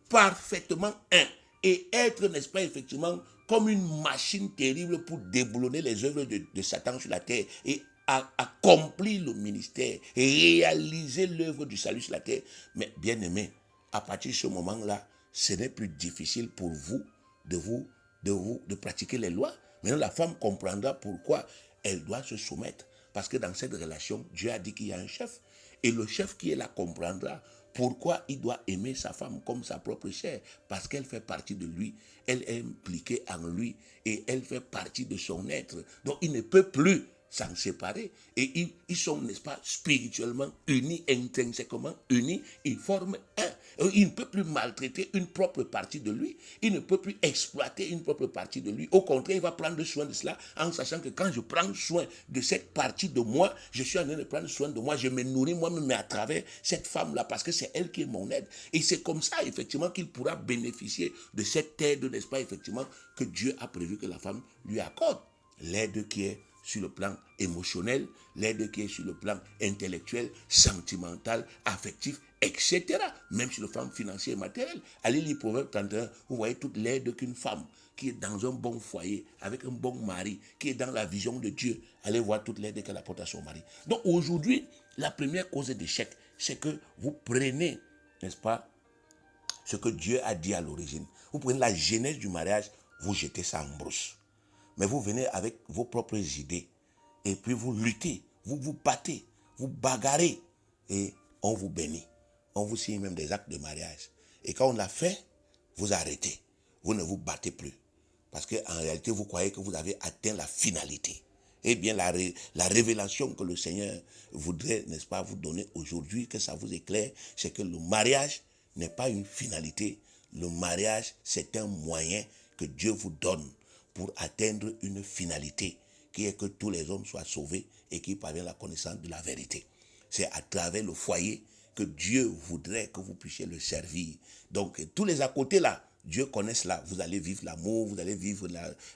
parfaitement un, et être, n'est-ce pas, effectivement, comme une machine terrible pour déboulonner les œuvres de Satan sur la terre et accomplir le ministère, réaliser l'œuvre du salut sur la terre. Mais bien aimé, à partir de ce moment-là, ce n'est plus difficile pour vous de pratiquer les lois. Maintenant, la femme comprendra pourquoi elle doit se soumettre. Parce que dans cette relation, Dieu a dit qu'il y a un chef. Et le chef qui est là comprendra pourquoi il doit aimer sa femme comme sa propre chair. Parce qu'elle fait partie de lui. Elle est impliquée en lui. Et elle fait partie de son être. Donc il ne peut plus s'en séparer. Et ils sont, n'est-ce pas, spirituellement unis, intrinsèquement unis. Ils forment un. Il ne peut plus maltraiter une propre partie de lui. Il ne peut plus exploiter une propre partie de lui. Au contraire, il va prendre soin de cela en sachant que quand je prends soin de cette partie de moi, je suis en train de prendre soin de moi. Je me nourris moi-même à travers cette femme-là parce que c'est elle qui est mon aide. Et c'est comme ça, effectivement, qu'il pourra bénéficier de cette aide, n'est-ce pas, effectivement, que Dieu a prévu que la femme lui accorde. L'aide qui est sur le plan émotionnel, l'aide qui est sur le plan intellectuel, sentimental, affectif, etc. Même sur le plan financier et matériel. Allez lire Proverbe 31, vous voyez toute l'aide qu'une femme qui est dans un bon foyer, avec un bon mari, qui est dans la vision de Dieu, allez voir toute l'aide qu'elle apporte à son mari. Donc aujourd'hui, la première cause d'échec, c'est que vous prenez, n'est-ce pas, ce que Dieu a dit à l'origine. Vous prenez la genèse du mariage, vous jetez ça en brousse. Mais vous venez avec vos propres idées. Et puis vous luttez, vous vous battez, vous bagarrez. Et on vous bénit. On vous signe même des actes de mariage. Et quand on l'a fait, vous arrêtez. Vous ne vous battez plus. Parce qu'en réalité, vous croyez que vous avez atteint la finalité. Eh bien, la révélation que le Seigneur voudrait, n'est-ce pas, vous donner aujourd'hui, que ça vous éclaire, c'est que le mariage n'est pas une finalité. Le mariage, c'est un moyen que Dieu vous donne pour atteindre une finalité qui est que tous les hommes soient sauvés et qu'ils parviennent à la connaissance de la vérité. C'est à travers le foyer que Dieu voudrait que vous puissiez le servir. Donc, tous les à côté là, Dieu connaît cela. Vous allez vivre l'amour, vous allez vivre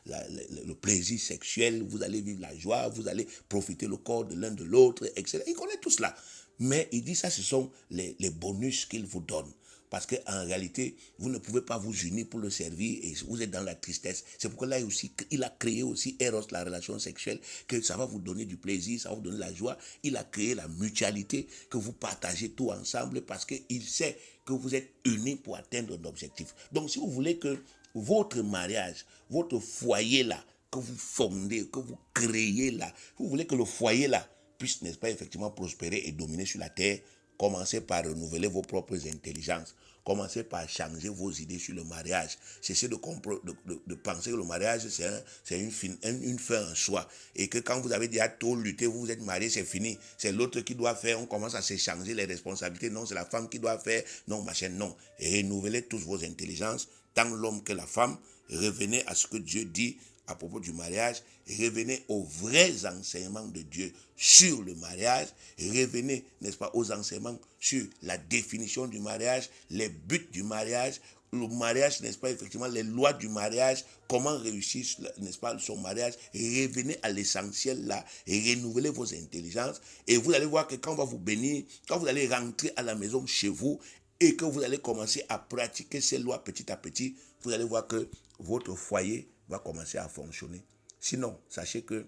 le plaisir sexuel, vous allez vivre la joie, vous allez profiter le corps de l'un de l'autre, etc. Il connaît tout cela. Mais il dit ça, ce sont les bonus qu'il vous donne. Parce qu'en réalité, vous ne pouvez pas vous unir pour le servir et vous êtes dans la tristesse. C'est pourquoi là aussi, il a créé aussi Eros, la relation sexuelle, que ça va vous donner du plaisir, ça va vous donner la joie. Il a créé la mutualité, que vous partagez tout ensemble parce qu'il sait que vous êtes unis pour atteindre un objectif. Donc si vous voulez que votre mariage, votre foyer là, que vous fondez, que vous créez là, vous voulez que le foyer là puisse, n'est-ce pas, effectivement prospérer et dominer sur la terre, commencez par renouveler vos propres intelligences. Commencez par changer vos idées sur le mariage. Cessez de penser que le mariage, c'est une fin en soi. Et que quand vous avez déjà trop lutté, vous vous êtes marié, c'est fini. C'est l'autre qui doit faire. On commence à s'échanger les responsabilités. Non, c'est la femme qui doit faire. Non, machin, non. Et renouvelez toutes vos intelligences, tant l'homme que la femme. Revenez à ce que Dieu dit à propos du mariage, revenez aux vrais enseignements de Dieu sur le mariage, revenez, n'est-ce pas, aux enseignements sur la définition du mariage, les buts du mariage, le mariage, n'est-ce pas, effectivement, les lois du mariage, comment réussir, n'est-ce pas, son mariage, revenez à l'essentiel là, et renouvelez vos intelligences, et vous allez voir que quand on va vous bénir, quand vous allez rentrer à la maison chez vous, et que vous allez commencer à pratiquer ces lois petit à petit, vous allez voir que votre foyer va commencer à fonctionner. Sinon, sachez que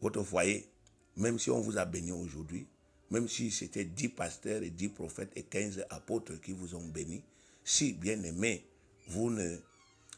votre foyer, même si on vous a béni aujourd'hui, même si c'était 10 pasteurs et 10 prophètes et 15 apôtres qui vous ont béni, si, bien aimé, vous ne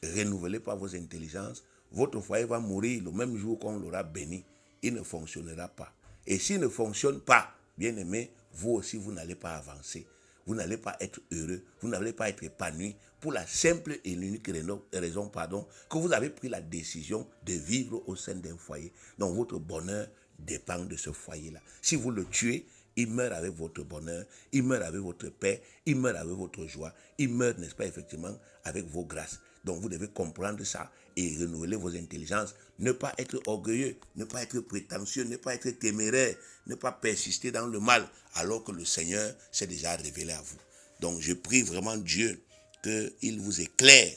renouvelez pas vos intelligences, votre foyer va mourir le même jour qu'on l'aura béni. Il ne fonctionnera pas. Et s'il ne fonctionne pas, bien aimé, vous aussi, vous n'allez pas avancer. Vous n'allez pas être heureux, vous n'allez pas être épanoui pour la simple et l'unique raison, que vous avez pris la décision de vivre au sein d'un foyer. Donc votre bonheur dépend de ce foyer-là. Si vous le tuez, il meurt avec votre bonheur, il meurt avec votre paix, il meurt avec votre joie, il meurt, n'est-ce pas, effectivement, avec vos grâces. Donc vous devez comprendre ça et renouveler vos intelligences. Ne pas être orgueilleux, ne pas être prétentieux, ne pas être téméraire, ne pas persister dans le mal alors que le Seigneur s'est déjà révélé à vous. Donc je prie vraiment Dieu qu'il vous éclaire,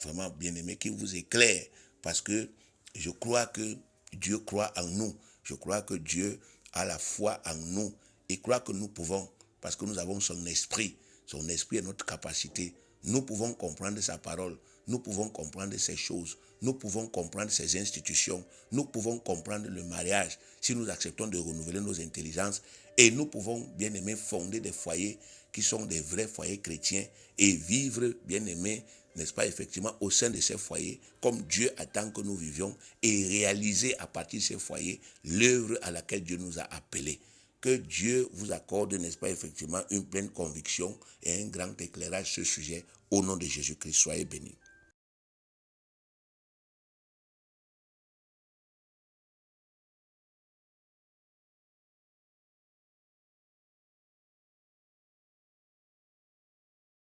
vraiment bien-aimé, qu'il vous éclaire, parce que je crois que Dieu croit en nous. Je crois que Dieu a la foi en nous et croit que nous pouvons, parce que nous avons son esprit est notre capacité. Nous pouvons comprendre sa parole, nous pouvons comprendre ces choses, nous pouvons comprendre ces institutions, nous pouvons comprendre le mariage si nous acceptons de renouveler nos intelligences et nous pouvons, bien aimé, fonder des foyers qui sont des vrais foyers chrétiens et vivre, bien aimé, n'est-ce pas, effectivement, au sein de ces foyers, comme Dieu attend que nous vivions, et réaliser à partir de ces foyers l'œuvre à laquelle Dieu nous a appelés. Que Dieu vous accorde, n'est-ce pas, effectivement, une pleine conviction et un grand éclairage sur ce sujet. Au nom de Jésus-Christ, soyez bénis.